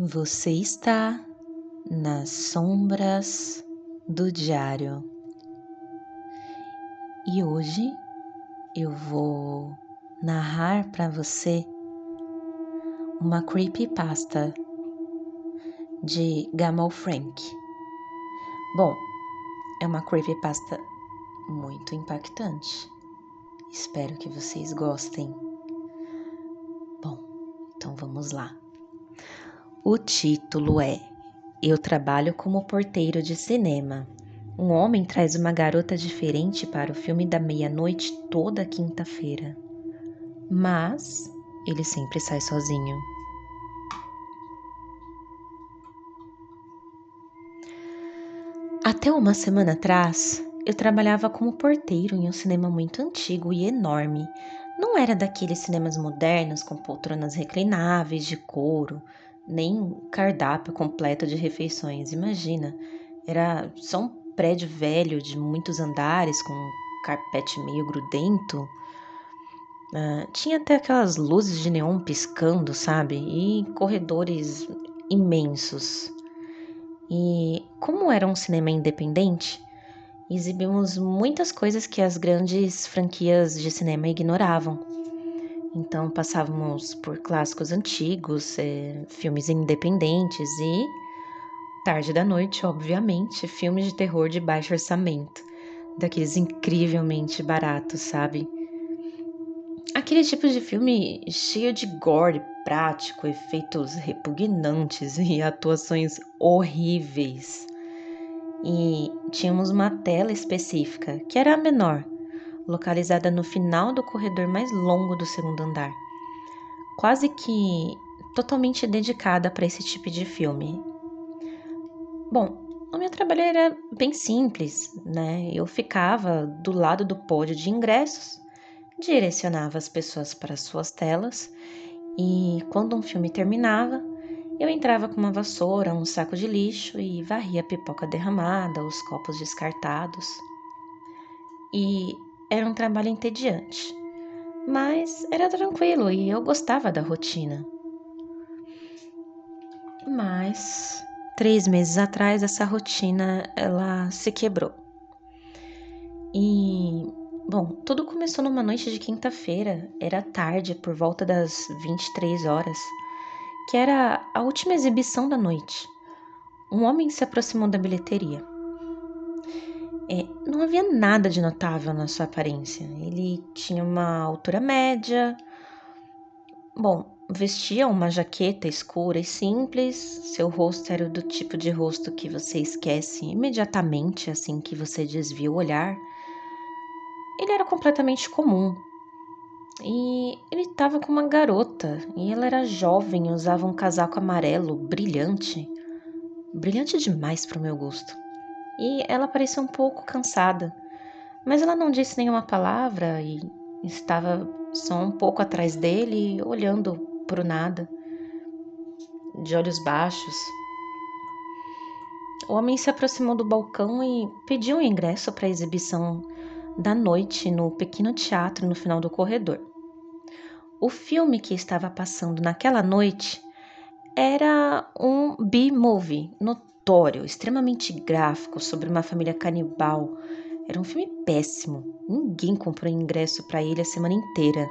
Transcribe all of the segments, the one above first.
Você está nas sombras do diário e hoje eu vou narrar para você uma creepypasta de Gamal Frank. Bom, é uma creepypasta muito impactante. Espero que vocês gostem. Bom, então vamos lá. O título é Eu trabalho como porteiro de cinema. Um homem traz uma garota diferente para o filme da meia-noite toda quinta-feira. Mas ele sempre sai sozinho. Até uma semana atrás, eu trabalhava como porteiro em um cinema muito antigo e enorme. Não era daqueles cinemas modernos com poltronas reclináveis de couro, nem cardápio completo de refeições. Imagina, era só um prédio velho de muitos andares com um carpete meio grudento. Tinha até aquelas luzes de neon piscando, sabe? E corredores imensos. E como era um cinema independente, exibimos muitas coisas que as grandes franquias de cinema ignoravam. Então passávamos por clássicos antigos, filmes independentes e, tarde da noite, obviamente, filmes de terror de baixo orçamento, daqueles incrivelmente baratos, sabe? Aquele tipo de filme cheio de gore prático, efeitos repugnantes e atuações horríveis. E tínhamos uma tela específica, que era a menor, localizada no final do corredor mais longo do segundo andar, quase que totalmente dedicada para esse tipo de filme. Bom, o meu trabalho era bem simples, né? Eu ficava do lado do pódio de ingressos, direcionava as pessoas para suas telas e, quando um filme terminava, eu entrava com uma vassoura, um saco de lixo e varria a pipoca derramada, os copos descartados. E era um trabalho entediante, mas era tranquilo e eu gostava da rotina. Mas 3 meses atrás essa rotina ela se quebrou. E bom, tudo começou numa noite de quinta-feira, era tarde, por volta das 23 horas, que era a última exibição da noite. Um homem se aproximou da bilheteria. Não havia nada de notável na sua aparência. Ele tinha uma altura média. Bom, vestia uma jaqueta escura e simples. Seu rosto era do tipo de rosto que você esquece imediatamente assim que você desvia o olhar. Ele era completamente comum. E ele estava com uma garota. E ela era jovem e usava um casaco amarelo brilhante. Brilhante demais para o meu gosto. E ela parecia um pouco cansada. Mas ela não disse nenhuma palavra e estava só um pouco atrás dele, olhando para o nada, de olhos baixos. O homem se aproximou do balcão e pediu um ingresso para a exibição da noite no pequeno teatro no final do corredor. O filme que estava passando naquela noite era um B-movie notório, extremamente gráfico, sobre uma família canibal. Era um filme péssimo. Ninguém comprou ingresso para ele a semana inteira.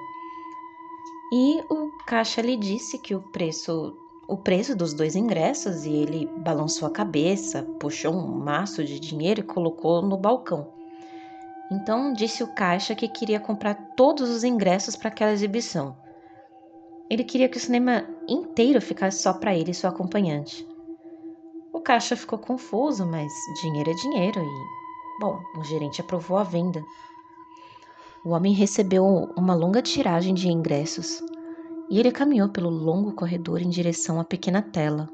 E o caixa lhe disse que o preço dos 2 ingressos, e ele balançou a cabeça, puxou um maço de dinheiro e colocou no balcão. Então disse o caixa que queria comprar todos os ingressos para aquela exibição. Ele queria que o cinema inteiro ficasse só para ele e sua acompanhante. O caixa ficou confuso, mas dinheiro é dinheiro e, bom, o gerente aprovou a venda. O homem recebeu uma longa tiragem de ingressos e ele caminhou pelo longo corredor em direção à pequena tela,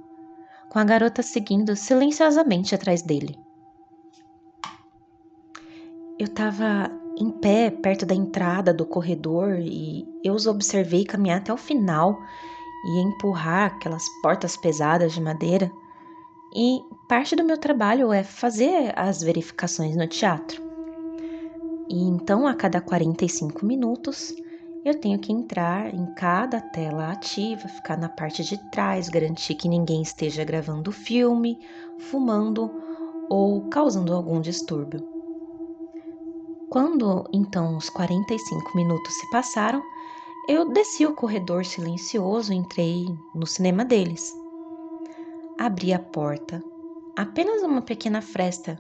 com a garota seguindo silenciosamente atrás dele. Eu estava em pé perto da entrada do corredor e eu os observei caminhar até o final e empurrar aquelas portas pesadas de madeira. E parte do meu trabalho é fazer as verificações no teatro. E então, a cada 45 minutos, Eu tenho que entrar em cada tela ativa, ficar na parte de trás, garantir que ninguém esteja gravando o filme, fumando ou causando algum distúrbio. Quando então os 45 minutos se passaram, eu desci o corredor silencioso e entrei no cinema deles. Abri a porta, apenas uma pequena fresta,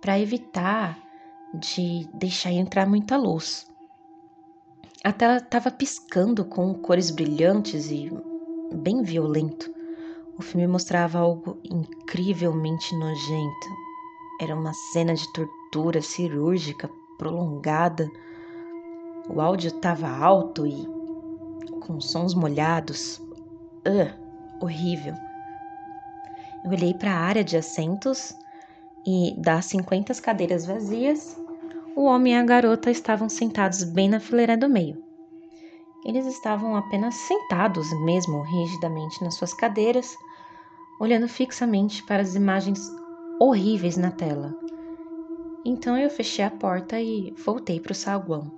para evitar de deixar entrar muita luz. A tela estava piscando com cores brilhantes e bem violento. O filme mostrava algo incrivelmente nojento. Era uma cena de tortura cirúrgica prolongada. O áudio estava alto e com sons molhados. Horrível. Eu olhei para a área de assentos e das 50 cadeiras vazias, o homem e a garota estavam sentados bem na fileira do meio. Eles estavam apenas sentados mesmo, rigidamente nas suas cadeiras, olhando fixamente para as imagens horríveis na tela. Então eu fechei a porta e voltei para o saguão.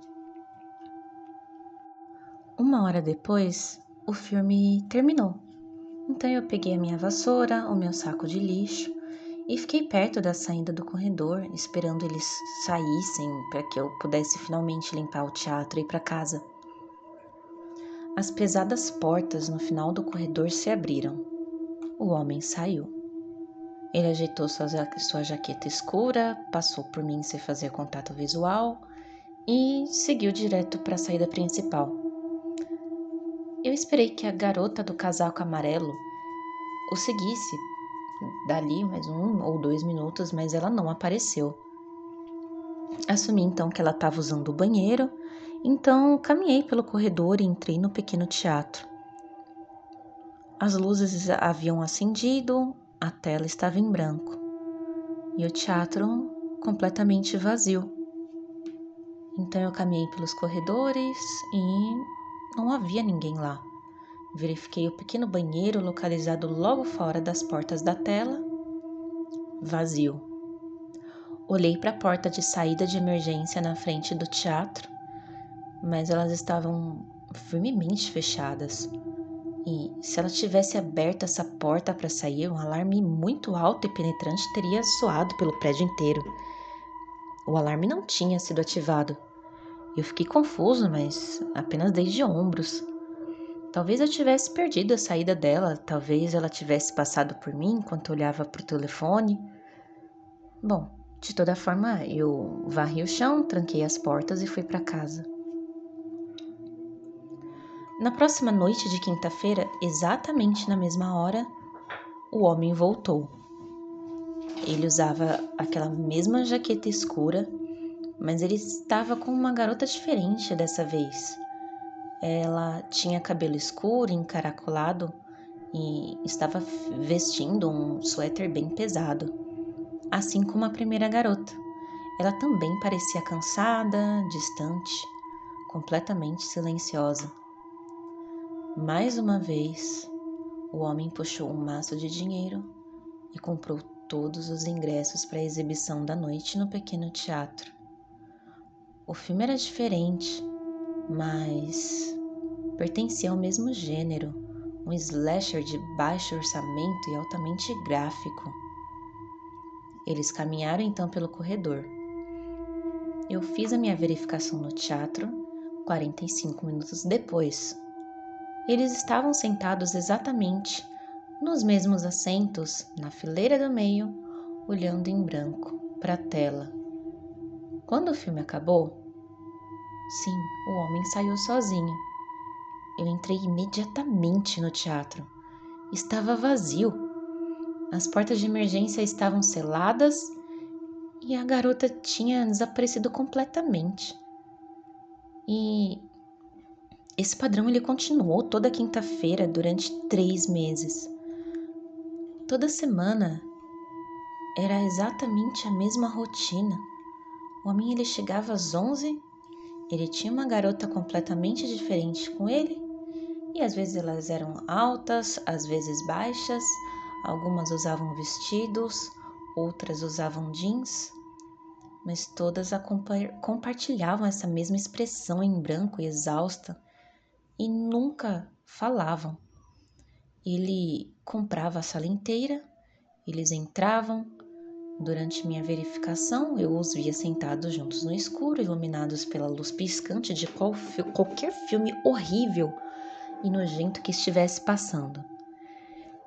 1 hora depois, o filme terminou. Então eu peguei a minha vassoura, o meu saco de lixo e fiquei perto da saída do corredor, esperando eles saíssem para que eu pudesse finalmente limpar o teatro e ir para casa. As pesadas portas no final do corredor se abriram. O homem saiu. Ele ajeitou sua jaqueta escura, passou por mim sem fazer contato visual e seguiu direto para a saída principal. Eu esperei que a garota do casaco amarelo o seguisse dali mais 1 ou 2 minutos, mas ela não apareceu. Assumi então que ela estava usando o banheiro, então caminhei pelo corredor e entrei no pequeno teatro. As luzes haviam acendido, a tela estava em branco e o teatro completamente vazio. Então eu caminhei pelos corredores e não havia ninguém lá. Verifiquei o pequeno banheiro localizado logo fora das portas da tela, vazio. Olhei para a porta de saída de emergência na frente do teatro, mas elas estavam firmemente fechadas. E se ela tivesse aberto essa porta para sair, um alarme muito alto e penetrante teria soado pelo prédio inteiro. O alarme não tinha sido ativado. Eu fiquei confuso, mas apenas dei de ombros. Talvez eu tivesse perdido a saída dela, talvez ela tivesse passado por mim enquanto olhava para o telefone. Bom, de toda forma, eu varri o chão, tranquei as portas e fui para casa. Na próxima noite de quinta-feira, exatamente na mesma hora, o homem voltou. Ele usava aquela mesma jaqueta escura, mas ele estava com uma garota diferente dessa vez. Ela tinha cabelo escuro, encaracolado e estava vestindo um suéter bem pesado, assim como a primeira garota. Ela também parecia cansada, distante, completamente silenciosa. Mais uma vez, o homem puxou um maço de dinheiro e comprou todos os ingressos para a exibição da noite no pequeno teatro. O filme era diferente, mas pertencia ao mesmo gênero, um slasher de baixo orçamento e altamente gráfico. Eles caminharam então pelo corredor. Eu fiz a minha verificação no teatro 45 minutos depois. Eles estavam sentados exatamente nos mesmos assentos, na fileira do meio, olhando em branco para a tela. Quando o filme acabou, sim, o homem saiu sozinho. Eu entrei imediatamente no teatro. Estava vazio. As portas de emergência estavam seladas e a garota tinha desaparecido completamente. E esse padrão ele continuou toda quinta-feira durante 3 meses. Toda semana era exatamente a mesma rotina. O homem ele chegava às 11, ele tinha uma garota completamente diferente com ele, e às vezes elas eram altas, às vezes baixas, algumas usavam vestidos, outras usavam jeans. mas todas compartilhavam essa mesma expressão em branco e exausta e nunca falavam. Ele comprava a sala inteira, eles entravam. Durante minha verificação, eu os via sentados juntos no escuro, iluminados pela luz piscante de qualquer filme horrível e nojento que estivesse passando.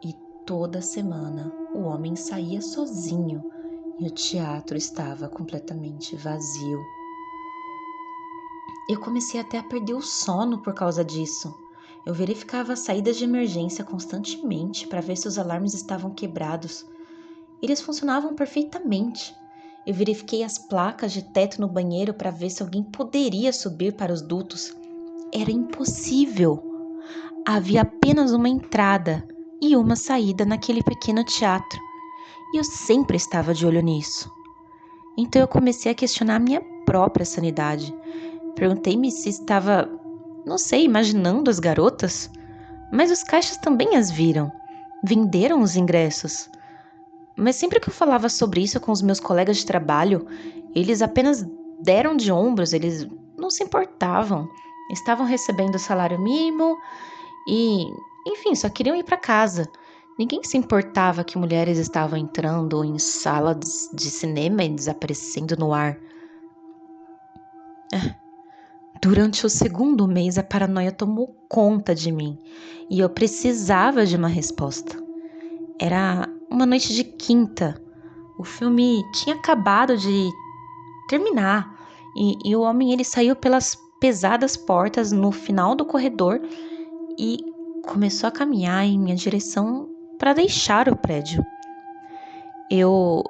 E toda semana o homem saía sozinho e o teatro estava completamente vazio. Eu comecei até a perder o sono por causa disso. Eu verificava as saídas de emergência constantemente para ver se os alarmes estavam quebrados. Eles funcionavam perfeitamente. Eu verifiquei as placas de teto no banheiro para ver se alguém poderia subir para os dutos. Era impossível. Havia apenas uma entrada e uma saída naquele pequeno teatro. E eu sempre estava de olho nisso. Então eu comecei a questionar a minha própria sanidade. Perguntei-me se estava, não sei, imaginando as garotas. Mas os caixas também as viram. Venderam os ingressos. Mas sempre que eu falava sobre isso com os meus colegas de trabalho, eles apenas deram de ombros, eles não se importavam. Estavam recebendo o salário mínimo e, enfim, só queriam ir para casa. Ninguém se importava que mulheres estavam entrando em salas de cinema e desaparecendo no ar. Durante o segundo mês, a paranoia tomou conta de mim e eu precisava de uma resposta. Era uma noite de quinta. O filme tinha acabado de terminar e o homem ele saiu pelas pesadas portas no final do corredor e começou a caminhar em minha direção para deixar o prédio. Eu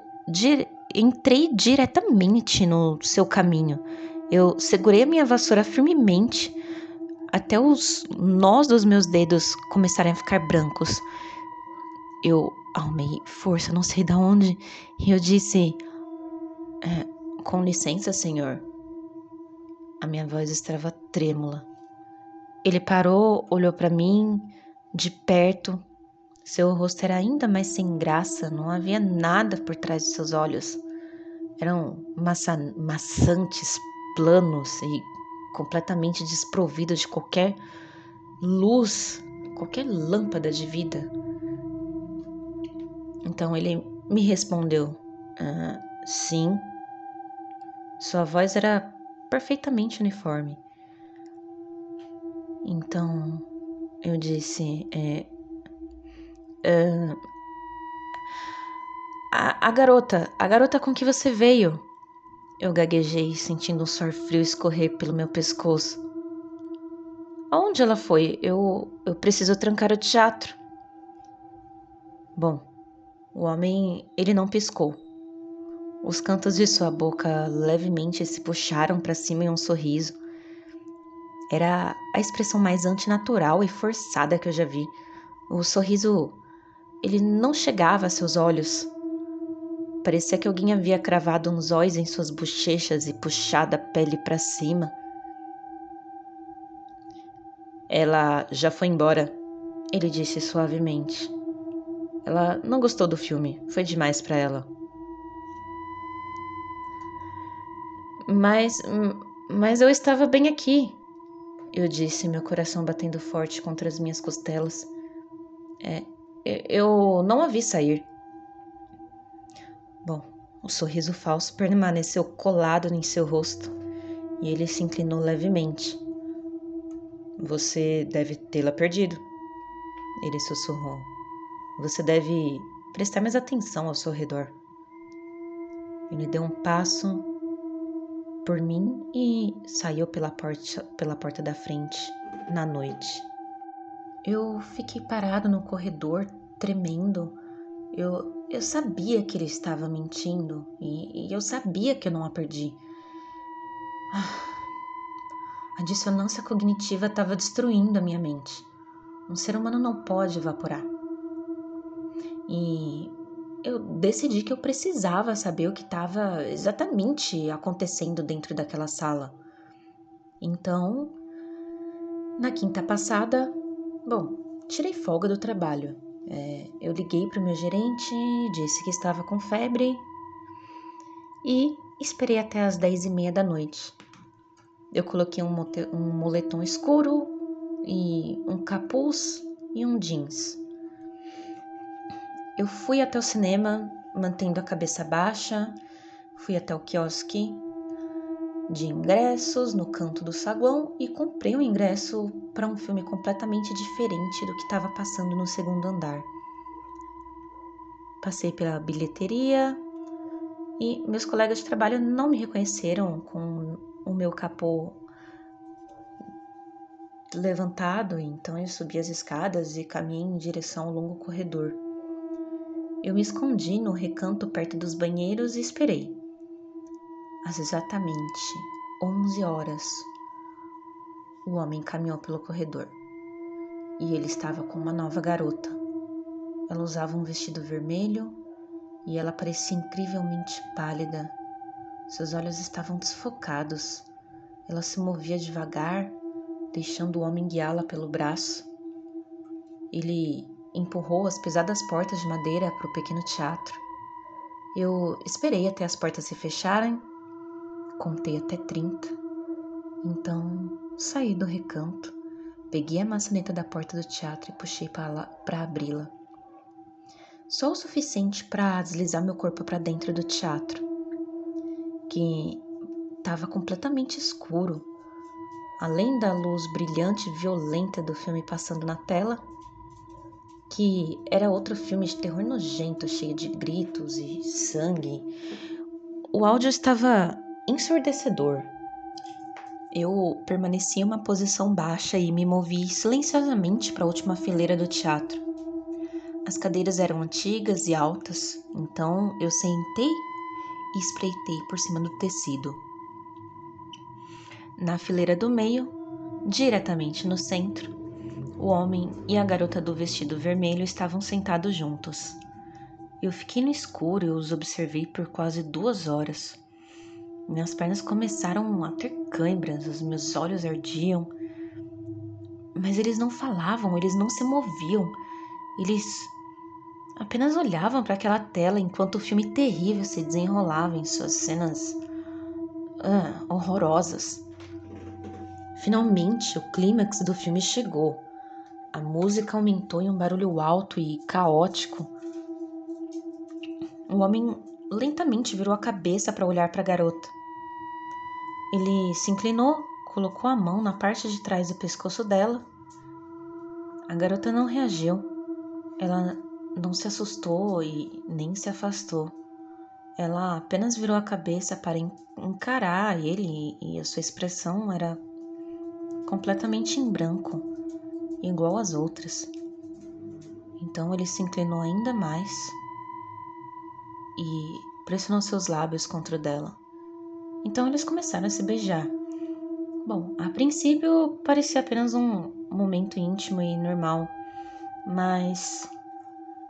entrei diretamente no seu caminho. Eu segurei a minha vassoura firmemente até os nós dos meus dedos começarem a ficar brancos. Eu arrumei força, não sei de onde, e eu disse: com licença, senhor. A minha voz estava trêmula. Ele parou, olhou para mim de perto. Seu rosto era ainda mais sem graça, não havia nada por trás de seus olhos. Eram maçantes, planos e completamente desprovidos de qualquer luz, qualquer lâmpada de vida. Então ele me respondeu: sim. Sua voz era perfeitamente uniforme. Então eu disse: a garota com que você veio. Eu gaguejei, sentindo um suor frio escorrer pelo meu pescoço. Aonde ela foi? Eu preciso trancar o teatro. Bom, o homem, ele não piscou. Os cantos de sua boca levemente se puxaram para cima em um sorriso. Era a expressão mais antinatural e forçada que eu já vi. O sorriso, ele não chegava a seus olhos. Parecia que alguém havia cravado uns óis em suas bochechas e puxado a pele para cima. Ela já foi embora, ele disse suavemente. Ela não gostou do filme, foi demais para ela. Mas eu estava bem aqui, eu disse, meu coração batendo forte contra as minhas costelas. Eu não a vi sair. Bom, o sorriso falso permaneceu colado em seu rosto e ele se inclinou levemente. Você deve tê-la perdido, ele sussurrou. Você deve prestar mais atenção ao seu redor. Ele deu um passo por mim e saiu pela porta da frente, na noite. Eu fiquei parado no corredor, tremendo. Eu sabia que ele estava mentindo e eu sabia que eu não a perdi. A dissonância cognitiva estava destruindo a minha mente. Um ser humano não pode evaporar. E eu decidi que eu precisava saber o que estava exatamente acontecendo dentro daquela sala. Então, na quinta passada, tirei folga do trabalho. Eu liguei para o meu gerente, disse que estava com febre e esperei até as 10h30 da noite. Eu coloquei um moletom escuro e um capuz e um jeans. Eu fui até o cinema mantendo a cabeça baixa, fui até o quiosque de ingressos no canto do saguão e comprei um ingresso para um filme completamente diferente do que estava passando no segundo andar. Passei pela bilheteria e meus colegas de trabalho não me reconheceram com o meu capô levantado, então eu subi as escadas e caminhei em direção ao longo corredor. Eu me escondi no recanto perto dos banheiros e esperei. Às exatamente 11 horas, o homem caminhou pelo corredor e ele estava com uma nova garota. Ela usava um vestido vermelho e ela parecia incrivelmente pálida. Seus olhos estavam desfocados. Ela se movia devagar, deixando o homem guiá-la pelo braço. Ele empurrou as pesadas portas de madeira para o pequeno teatro. Eu esperei até as portas se fecharem, contei até 30. Então saí do recanto, peguei a maçaneta da porta do teatro e puxei para abri-la. Só o suficiente para deslizar meu corpo para dentro do teatro, que estava completamente escuro. Além da luz brilhante e violenta do filme passando na tela, que era outro filme de terror nojento, cheio de gritos e sangue, o áudio estava ensurdecedor. Eu permaneci em uma posição baixa e me movi silenciosamente para a última fileira do teatro. As cadeiras eram antigas e altas, então eu sentei e espreitei por cima do tecido. Na fileira do meio, diretamente no centro, o homem e a garota do vestido vermelho estavam sentados juntos. Eu fiquei no escuro e os observei por quase 2 horas. Minhas pernas começaram a ter câimbras, os meus olhos ardiam. Mas eles não falavam, eles não se moviam. Eles apenas olhavam para aquela tela enquanto o filme terrível se desenrolava em suas cenas horrorosas. Finalmente, o clímax do filme chegou. A música aumentou em um barulho alto e caótico. O homem lentamente virou a cabeça para olhar para a garota. Ele se inclinou, colocou a mão na parte de trás do pescoço dela. A garota não reagiu. Ela não se assustou e nem se afastou. Ela apenas virou a cabeça para encarar ele e a sua expressão era completamente em branco, igual às outras. Então ele se inclinou ainda mais e pressionou seus lábios contra o dela. Então eles começaram a se beijar. Bom, a princípio parecia apenas um momento íntimo e normal, mas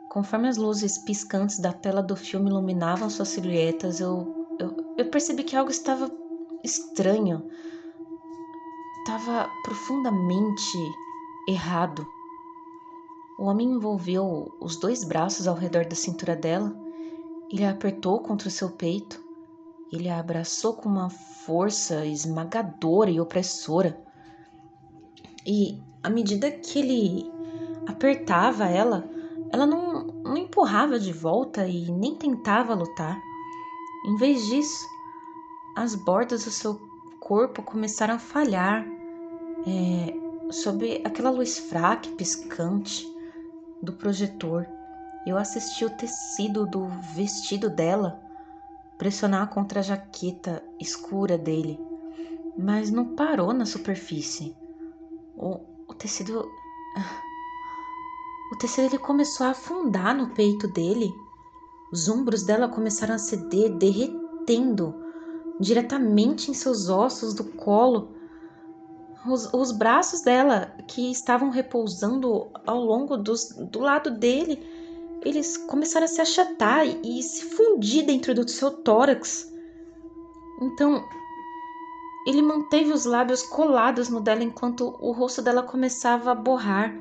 conforme as luzes piscantes da tela do filme iluminavam suas silhuetas, eu percebi que algo estava estranho, estava profundamente errado. O homem envolveu os 2 braços ao redor da cintura dela, ele a apertou contra o seu peito, ele a abraçou com uma força esmagadora e opressora. E à medida que ele apertava ela não empurrava de volta e nem tentava lutar. Em vez disso, as bordas do seu corpo começaram a falhar sob aquela luz fraca e piscante do projetor. Eu assisti o tecido do vestido dela pressionar contra a jaqueta escura dele, mas não parou na superfície. O tecido ele começou a afundar no peito dele. Os ombros dela começaram a ceder, derretendo diretamente em seus ossos do colo. Os braços dela, que estavam repousando ao longo do lado dele, eles começaram a se achatar e se fundir dentro do seu tórax. Então, ele manteve os lábios colados no dela enquanto o rosto dela começava a borrar.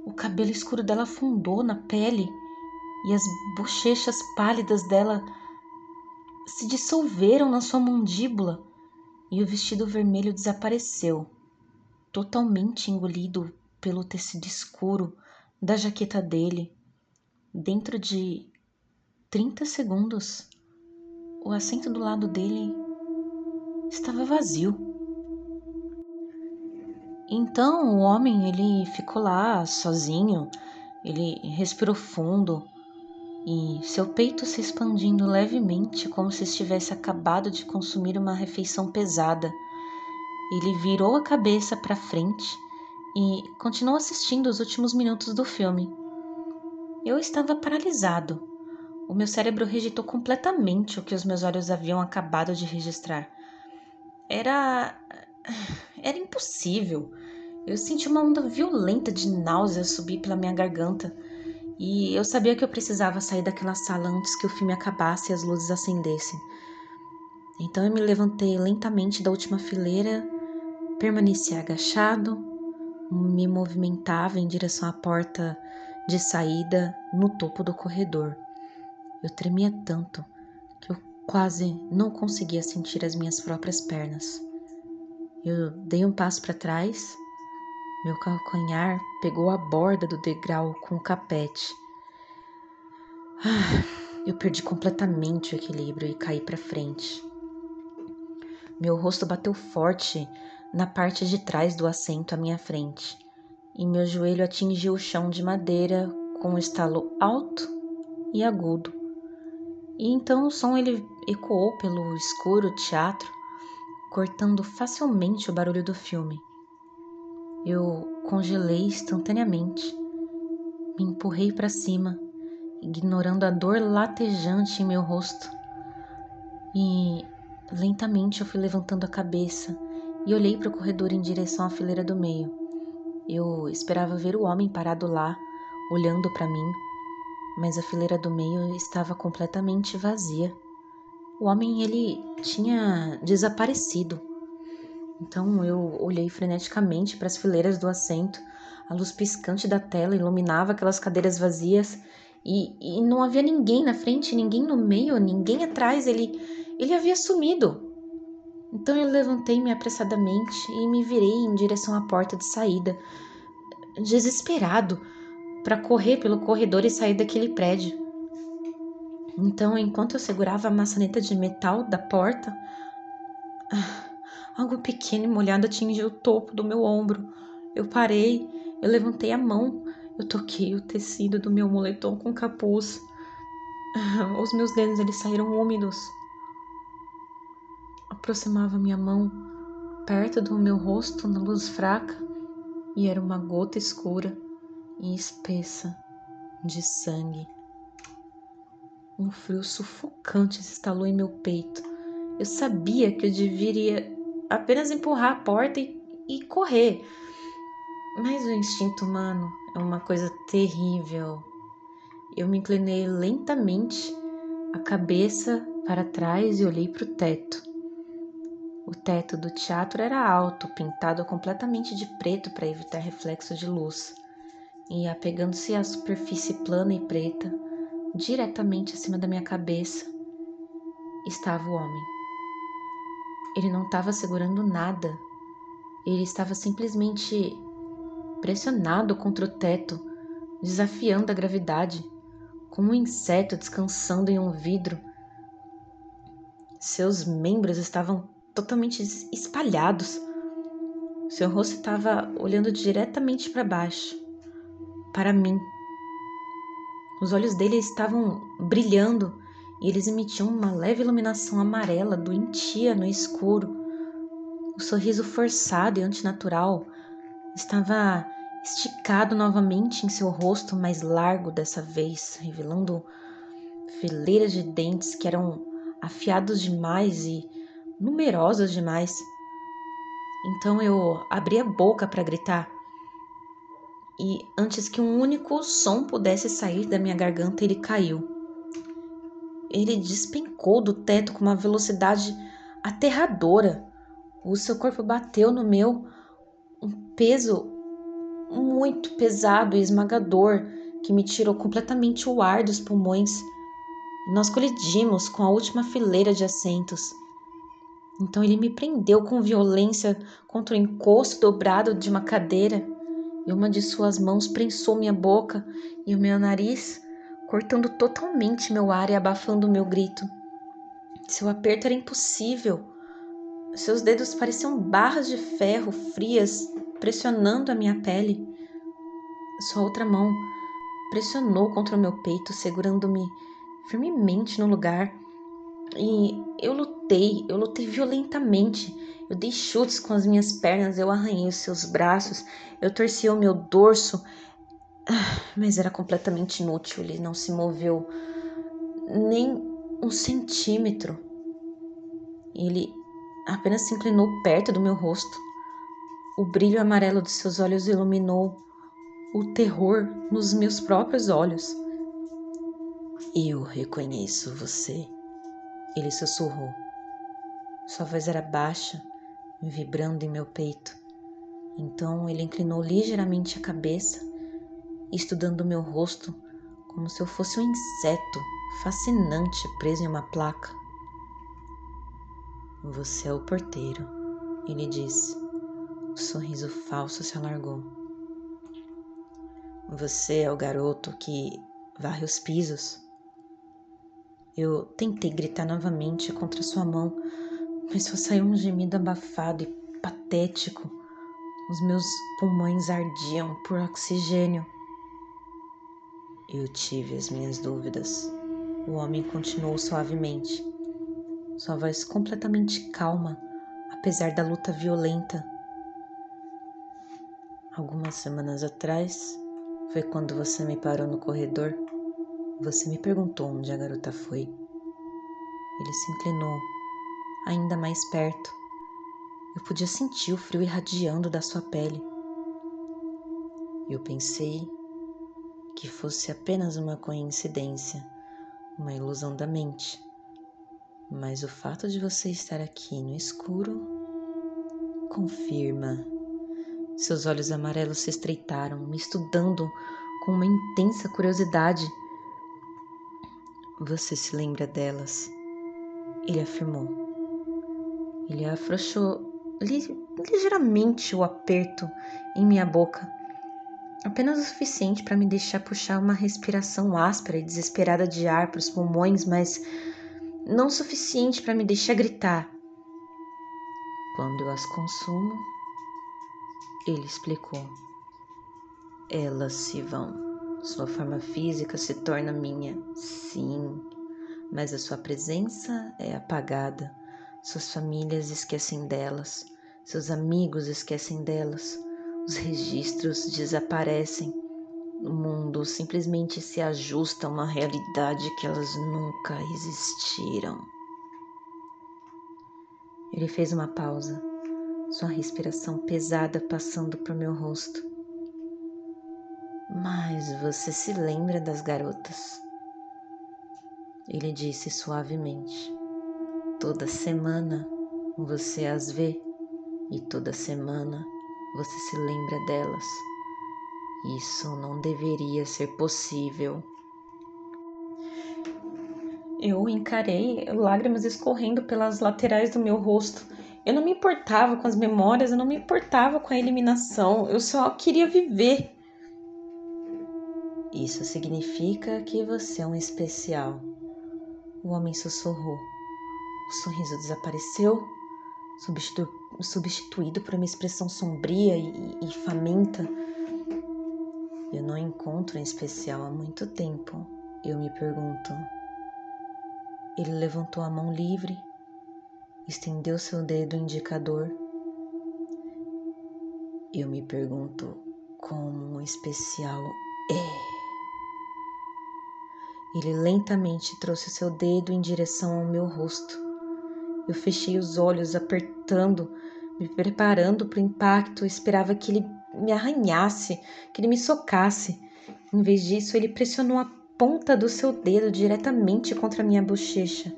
O cabelo escuro dela afundou na pele e as bochechas pálidas dela se dissolveram na sua mandíbula e o vestido vermelho desapareceu, totalmente engolido pelo tecido escuro da jaqueta dele. Dentro de 30 segundos, o assento do lado dele estava vazio. Então o homem, ele ficou lá sozinho, ele respirou fundo e seu peito se expandindo levemente como se estivesse acabado de consumir uma refeição pesada. Ele virou a cabeça para frente e continuou assistindo os últimos minutos do filme. Eu estava paralisado. O meu cérebro rejeitou completamente o que os meus olhos haviam acabado de registrar. Era impossível. Eu senti uma onda violenta de náusea subir pela minha garganta e eu sabia que eu precisava sair daquela sala antes que o filme acabasse e as luzes acendessem. Então eu me levantei lentamente da última fileira, permaneci agachado, me movimentava em direção à porta de saída no topo do corredor. Eu tremia tanto que eu quase não conseguia sentir as minhas próprias pernas. Eu dei um passo para trás, meu calcanhar pegou a borda do degrau com o capete. Eu perdi completamente o equilíbrio e caí para frente. Meu rosto bateu forte na parte de trás do assento à minha frente e meu joelho atingiu o chão de madeira com um estalo alto e agudo. E então o som ele ecoou pelo escuro teatro, cortando facilmente o barulho do filme. Eu congelei instantaneamente, me empurrei para cima, ignorando a dor latejante em meu rosto. E lentamente eu fui levantando a cabeça e olhei para o corredor em direção à fileira do meio. Eu esperava ver o homem parado lá, olhando para mim, mas a fileira do meio estava completamente vazia. O homem, ele tinha desaparecido. Então eu olhei freneticamente para as fileiras do assento. A luz piscante da tela iluminava aquelas cadeiras vazias e não havia ninguém na frente, ninguém no meio, ninguém atrás. Ele havia sumido. Então eu levantei-me apressadamente e me virei em direção à porta de saída, desesperado para correr pelo corredor e sair daquele prédio. Então, enquanto eu segurava a maçaneta de metal da porta, algo pequeno e molhado atingiu o topo do meu ombro. Eu parei, eu levantei a mão, eu toquei o tecido do meu moletom com capuz. Os meus dedos eles saíram úmidos. Aproximava minha mão perto do meu rosto na luz fraca e era uma gota escura e espessa de sangue. Um frio sufocante se instalou em meu peito. Eu sabia que eu deveria apenas empurrar a porta e correr. Mas o instinto humano é uma coisa terrível. Eu me inclinei lentamente, a cabeça para trás e olhei para o teto. O teto do teatro era alto, pintado completamente de preto para evitar reflexos de luz. E apegando-se à superfície plana e preta, diretamente acima da minha cabeça, estava o homem. Ele não estava segurando nada. Ele estava simplesmente pressionado contra o teto, desafiando a gravidade, como um inseto descansando em um vidro. Seus membros estavam totalmente espalhados. Seu rosto estava olhando diretamente para baixo, para mim. Os olhos dele estavam brilhando e eles emitiam uma leve iluminação amarela doentia no escuro. O sorriso forçado e antinatural estava esticado novamente em seu rosto mais largo dessa vez, revelando fileiras de dentes que eram afiados demais e numerosos demais. Então eu abri a boca para gritar e antes que um único som pudesse sair da minha garganta, ele caiu. Ele despencou do teto com uma velocidade aterradora. O seu corpo bateu no meu, um peso muito pesado e esmagador que me tirou completamente o ar dos pulmões. Nós colidimos com a última fileira de assentos. Então ele me prendeu com violência contra o encosto dobrado de uma cadeira e uma de suas mãos prensou minha boca e o meu nariz, cortando totalmente meu ar e abafando o meu grito. Seu aperto era impossível. Seus dedos pareciam barras de ferro frias pressionando a minha pele. Sua outra mão pressionou contra o meu peito, segurando-me firmemente no lugar. E eu lutei violentamente. Eu dei chutes com as minhas pernas, eu arranhei os seus braços, eu torci o meu dorso, mas era completamente inútil. Ele não se moveu nem um centímetro. Ele apenas se inclinou perto do meu rosto. O brilho amarelo de seus olhos iluminou o terror nos meus próprios olhos. Eu reconheço você, ele sussurrou. Sua voz era baixa, vibrando em meu peito. Então ele inclinou ligeiramente a cabeça, estudando meu rosto como se eu fosse um inseto fascinante preso em uma placa. Você é o porteiro, ele disse. O sorriso falso se alargou. Você é o garoto que varre os pisos. Eu tentei gritar novamente contra sua mão, mas só saiu um gemido abafado e patético. Os meus pulmões ardiam por oxigênio. Eu tive as minhas dúvidas. O homem continuou suavemente, sua voz completamente calma, apesar da luta violenta. Algumas semanas atrás, foi quando você me parou no corredor. Você me perguntou onde a garota foi. Ele se inclinou, ainda mais perto. Eu podia sentir o frio irradiando da sua pele. Eu pensei que fosse apenas uma coincidência, uma ilusão da mente. Mas o fato de você estar aqui no escuro confirma. Seus olhos amarelos se estreitaram, me estudando com uma intensa curiosidade. Você se lembra delas? Ele afirmou. Ele afrouxou ligeiramente o aperto em minha boca, apenas o suficiente para me deixar puxar uma respiração áspera e desesperada de ar para os pulmões, mas não o suficiente para me deixar gritar. Quando eu as consumo, ele explicou, elas se vão. Sua forma física se torna minha, sim, mas a sua presença é apagada. Suas famílias esquecem delas, seus amigos esquecem delas, os registros desaparecem. O mundo simplesmente se ajusta a uma realidade que elas nunca existiram. Ele fez uma pausa, sua respiração pesada passando por meu rosto. Mas você se lembra das garotas? Ele disse suavemente. Toda semana você as vê e toda semana você se lembra delas. Isso não deveria ser possível. Eu encarei, lágrimas escorrendo pelas laterais do meu rosto. Eu não me importava com as memórias, eu não me importava com a eliminação, eu só queria viver. Isso significa que você é um especial. O homem sussurrou. O sorriso desapareceu, substituído por uma expressão sombria e faminta. Eu não encontro um especial há muito tempo, eu me pergunto. Ele levantou a mão livre, estendeu seu dedo indicador. Eu me pergunto como um especial é. Ele lentamente trouxe seu dedo em direção ao meu rosto. Eu fechei os olhos, apertando, me preparando para o impacto. Eu esperava que ele me arranhasse, que ele me socasse. Em vez disso, ele pressionou a ponta do seu dedo diretamente contra minha bochecha.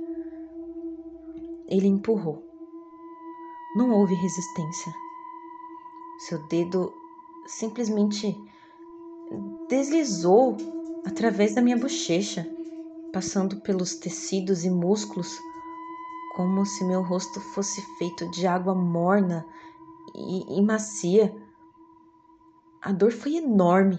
Ele empurrou. Não houve resistência. Seu dedo simplesmente deslizou através da minha bochecha, passando pelos tecidos e músculos, como se meu rosto fosse feito de água morna e macia. A dor foi enorme.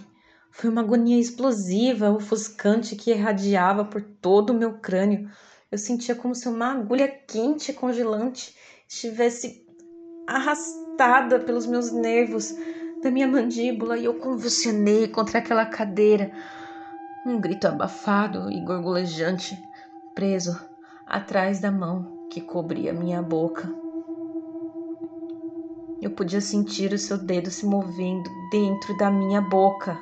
Foi uma agonia explosiva, ofuscante, que irradiava por todo o meu crânio. Eu sentia como se uma agulha quente e congelante estivesse arrastada pelos meus nervos da minha mandíbula, e eu convulsionei contra aquela cadeira. Um grito abafado e gorgolejante, preso atrás da mão que cobria minha boca. Eu podia sentir o seu dedo se movendo dentro da minha boca,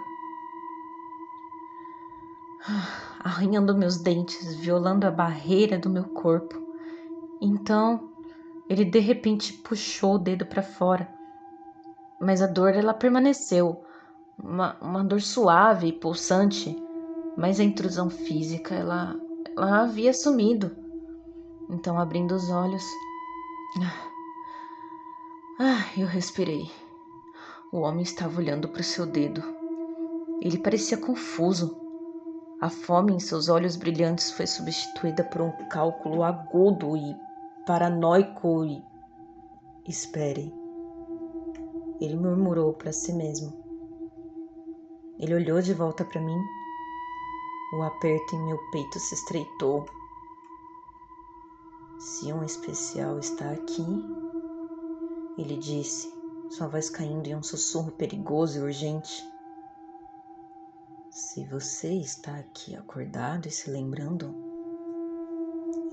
arranhando meus dentes, violando a barreira do meu corpo. Então, ele de repente puxou o dedo para fora, mas a dor ela permaneceu, uma dor suave e pulsante, mas a intrusão física ela havia sumido. Então, abrindo os olhos, eu respirei. O homem estava olhando para o seu dedo. Ele parecia confuso. A fome em seus olhos brilhantes foi substituída por um cálculo agudo e paranoico. Espere, ele murmurou para si mesmo. Ele olhou de volta para mim. O aperto em meu peito se estreitou. Se um especial está aqui, ele disse, sua voz caindo em um sussurro perigoso e urgente. Se você está aqui acordado e se lembrando,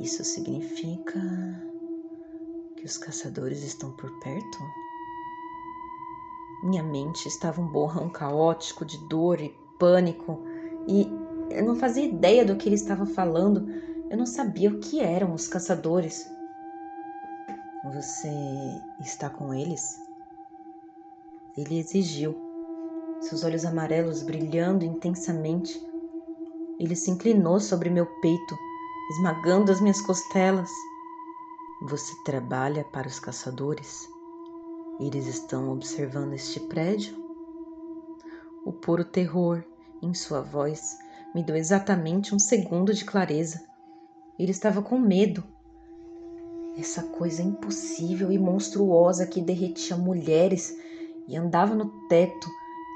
isso significa que os caçadores estão por perto? Minha mente estava um borrão caótico de dor e pânico, e eu não fazia ideia do que ele estava falando. Eu não sabia o que eram os caçadores. Você está com eles? Ele exigiu, seus olhos amarelos brilhando intensamente. Ele se inclinou sobre meu peito, esmagando as minhas costelas. Você trabalha para os caçadores? Eles estão observando este prédio? O puro terror em sua voz me deu exatamente um segundo de clareza. Ele estava com medo. Essa coisa impossível e monstruosa que derretia mulheres e andava no teto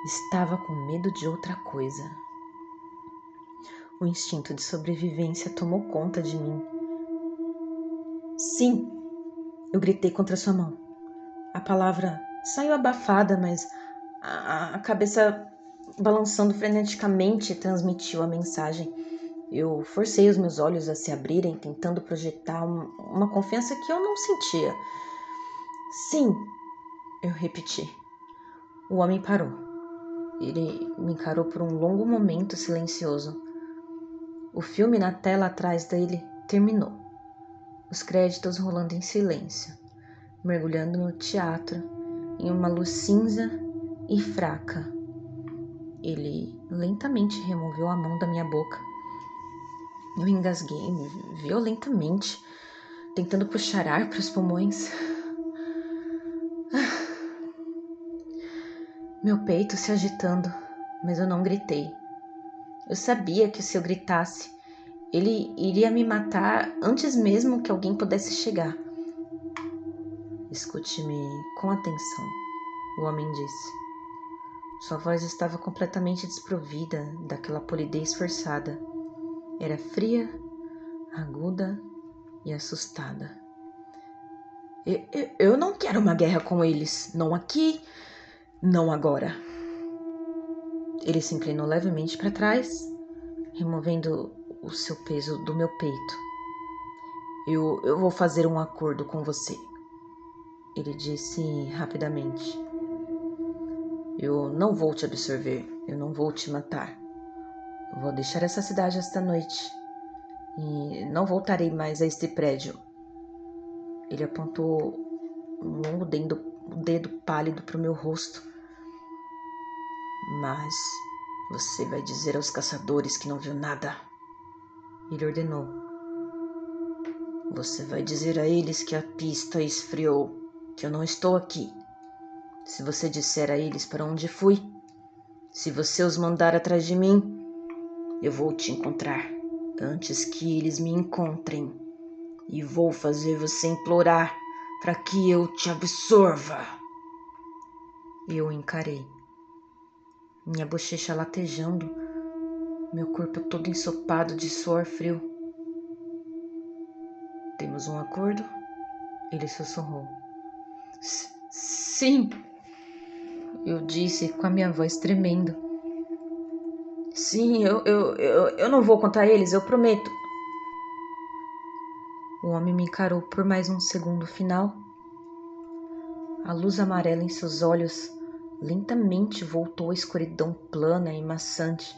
estava com medo de outra coisa. O instinto de sobrevivência tomou conta de mim. Sim, eu gritei contra sua mão. A palavra saiu abafada, mas a cabeça balançando freneticamente transmitiu a mensagem. Eu forcei os meus olhos a se abrirem, tentando projetar uma confiança que eu não sentia. Sim, eu repeti. O homem parou. Ele me encarou por um longo momento silencioso. O filme na tela atrás dele terminou. Os créditos rolando em silêncio, mergulhando no teatro em uma luz cinza e fraca. Ele lentamente removeu a mão da minha boca. Eu engasguei violentamente, tentando puxar ar para os pulmões. Meu peito se agitando, mas eu não gritei. Eu sabia que se eu gritasse, ele iria me matar antes mesmo que alguém pudesse chegar. Escute-me com atenção, o homem disse. Sua voz estava completamente desprovida daquela polidez forçada. Era fria, aguda e assustada. Eu não quero uma guerra com eles. Não aqui, não agora. Ele se inclinou levemente para trás, removendo o seu peso do meu peito. Eu vou fazer um acordo com você, ele disse rapidamente. Eu não vou te absorver, eu não vou te matar. Eu vou deixar essa cidade esta noite e não voltarei mais a este prédio. Ele apontou um longo dedo pálido para o meu rosto. Mas você vai dizer aos caçadores que não viu nada. Ele ordenou. Você vai dizer a eles que a pista esfriou, que eu não estou aqui. Se você disser a eles para onde fui, Se você os mandar atrás de mim, eu vou te encontrar antes que eles me encontrem. E vou fazer você implorar para que eu te absorva. Eu o encarei, minha bochecha latejando, meu corpo todo ensopado de suor frio. Temos um acordo? Ele sussurrou. Sim, eu disse com a minha voz tremendo. Sim, eu não vou contra eles, eu prometo. O homem me encarou por mais um segundo final. A luz amarela em seus olhos lentamente voltou à escuridão plana e maçante.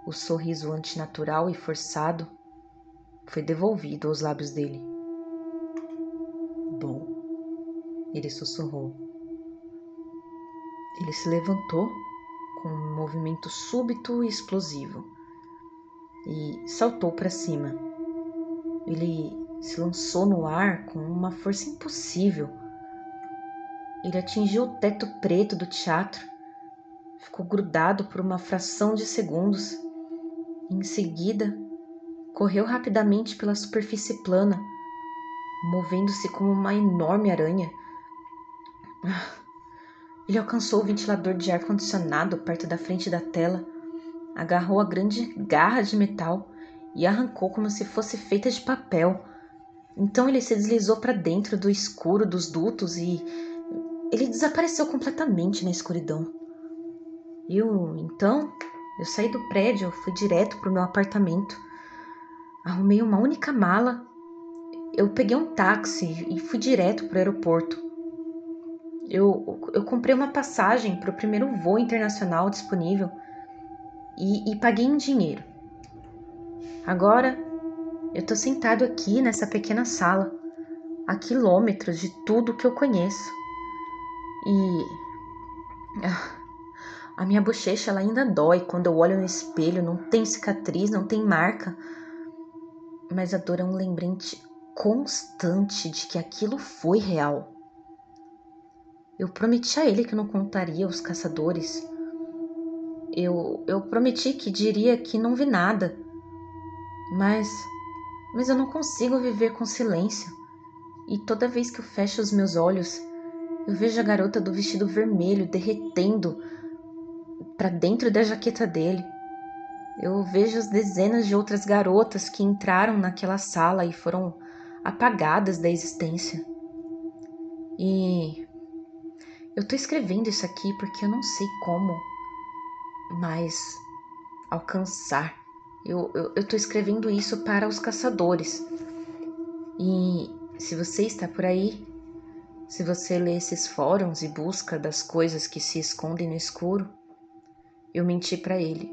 O sorriso antinatural e forçado foi devolvido aos lábios dele. Bom, ele sussurrou. Ele se levantou com um movimento súbito e explosivo e saltou para cima. Ele se lançou no ar com uma força impossível. Ele atingiu o teto preto do teatro, ficou grudado por uma fração de segundos e, em seguida, correu rapidamente pela superfície plana, movendo-se como uma enorme aranha. Ele alcançou o ventilador de ar-condicionado perto da frente da tela, agarrou a grande garra de metal e arrancou como se fosse feita de papel. Então ele se deslizou para dentro do escuro dos dutos e ele desapareceu completamente na escuridão. Então, eu saí do prédio, fui direto para o meu apartamento. Arrumei uma única mala. Eu peguei um táxi e fui direto para o aeroporto. Eu comprei uma passagem para o primeiro voo internacional disponível e paguei em dinheiro. Agora, eu estou sentado aqui nessa pequena sala, a quilômetros de tudo que eu conheço. E a minha bochecha ela ainda dói quando eu olho no espelho, não tem cicatriz, não tem marca. Mas a dor é um lembrete constante de que aquilo foi real. Eu prometi a ele que não contaria aos caçadores. Eu prometi que diria que não vi nada. Mas eu não consigo viver com silêncio. E toda vez que eu fecho os meus olhos, eu vejo a garota do vestido vermelho derretendo para dentro da jaqueta dele. Eu vejo as dezenas de outras garotas que entraram naquela sala e foram apagadas da existência. E eu tô escrevendo isso aqui porque eu não sei como mais alcançar. Eu tô escrevendo isso para os caçadores. E se você está por aí, se você lê esses fóruns e busca das coisas que se escondem no escuro, eu menti para ele.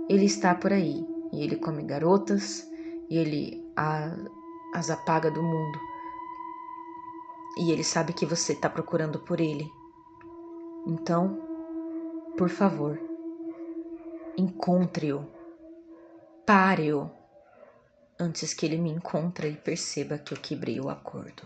Ele está por aí e ele come garotas e ele as apaga do mundo. E ele sabe que você está procurando por ele. Então, por favor, encontre-o. Pare-o antes que ele me encontre e perceba que eu quebrei o acordo.